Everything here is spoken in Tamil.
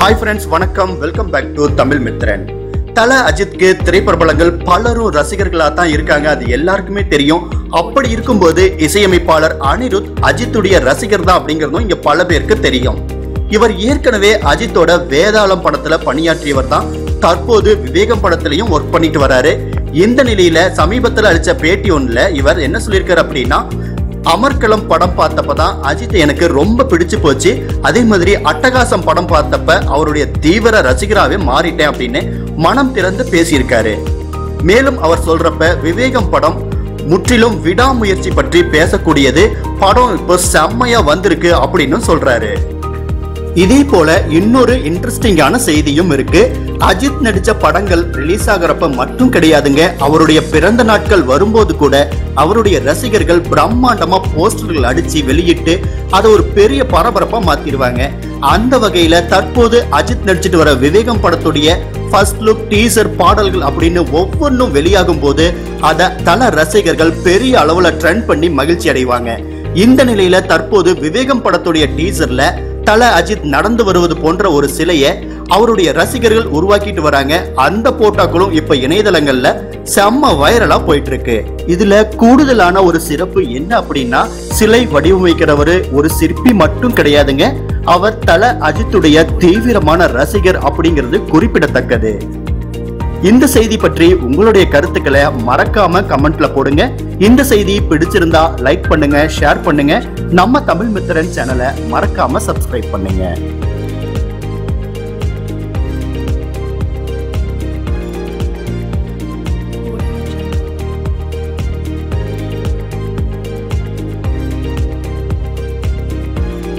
Hi friends, வணக்கம். Welcome back to Tamil Mithran. Thala அஜித்க்கு திரைப்பிரபலங்கள் பலரும் ரசிகர்களா தான் இருக்காங்க. அது எல்லாருக்குமே தெரியும். அப்படி இருக்கும்போது இசையமைப்பாளர் அனிருத் அஜித்துடைய ரசிகர் தான் அப்படிங்கறதும் இங்க பல பேருக்கு தெரியும். இவர் ஏற்கனவே அஜித்தோட வேதாளம் படத்துல பணியாற்றியவர் தான். தற்போது விவேகம் படத்திலையும் ஒர்க் பண்ணிட்டு வராரு. இந்த நிலையில சமீபத்துல அளிச்ச பேட்டி ஒண்ணுல இவர் என்ன சொல்லியிருக்காரு அப்படின்னா, அமர்கலம் படம் பார்த்தப்பதான் அஜித் எனக்கு ரொம்ப பிடிச்சு போச்சு. அதே மாதிரி அட்டகாசம் படம் பார்த்தப்ப அவருடைய தீவிர ரசிகராகவே மாறிட்டேன் அப்படின்னு மனம் திறந்து பேசியிருக்காரு. மேலும் அவர் சொல்றப்ப விவேகம் படம் முற்றிலும் விடாமுயற்சி பற்றி பேசக்கூடியது. படம் இப்போ செம்மையா வந்திருக்கு அப்படின்னு சொல்றாரு. இதே போல இன்னொரு இன்ட்ரெஸ்டிங்கான செய்தியும் இருக்கு. அஜித் நடிச்ச படங்கள் ரிலீஸ் ஆகிறப்ப மட்டும் கிடையாதுங்க, அவருடைய பிறந்த நாட்கள் வரும்போது கூட அவருடைய ரசிகர்கள் பிரம்மாண்டமா போஸ்டர்கள் அடிச்சு வெளியிட்டு அதை ஒரு பெரிய பரபரப்பா மாத்திடுவாங்க. அந்த வகையில தற்போது அஜித் நடிச்சிட்டு வர விவேகம் படத்துடைய ஃபர்ஸ்ட் லுக், டீசர், பாடல்கள் அப்படின்னு ஒவ்வொன்றும் வெளியாகும் போது அதை தல ரசிகர்கள் பெரிய அளவுல ட்ரெண்ட் பண்ணி மகிழ்ச்சி அடைவாங்க. இந்த நிலையில தற்போது விவேகம் படத்துடைய டீசர்ல தல அஜித் நடந்து வருவது போன்ற ஒரு சிலையை அவருடைய ரசிகர்கள் உருவாக்கிட்டு வராங்க. அந்த போட்டோக்களும் இப்ப இணையதளங்கள்ல செம்ம வைரலா போயிட்டு இருக்கு. இதுல கூடுதலான ஒரு சிறப்பு என்ன அப்படின்னா, சிலை வடிவமைக்கிறவரு ஒரு சிற்பி மட்டும் கிடையாதுங்க, அவர் தல அஜித்துடைய தீவிரமான ரசிகர் அப்படிங்கிறது குறிப்பிடத்தக்கது. இந்த செய்தி பற்றி உங்களுடைய கருத்துக்களை மறக்காம கமெண்ட்ல போடுங்க. இந்த செய்தி பிடிச்சிருந்தா லைக் பண்ணுங்க, ஷேர் பண்ணுங்க. நம்ம தமிழ் மித்ரன் சேனலை மறக்காம சப்ஸ்கிரைப் பண்ணுங்க.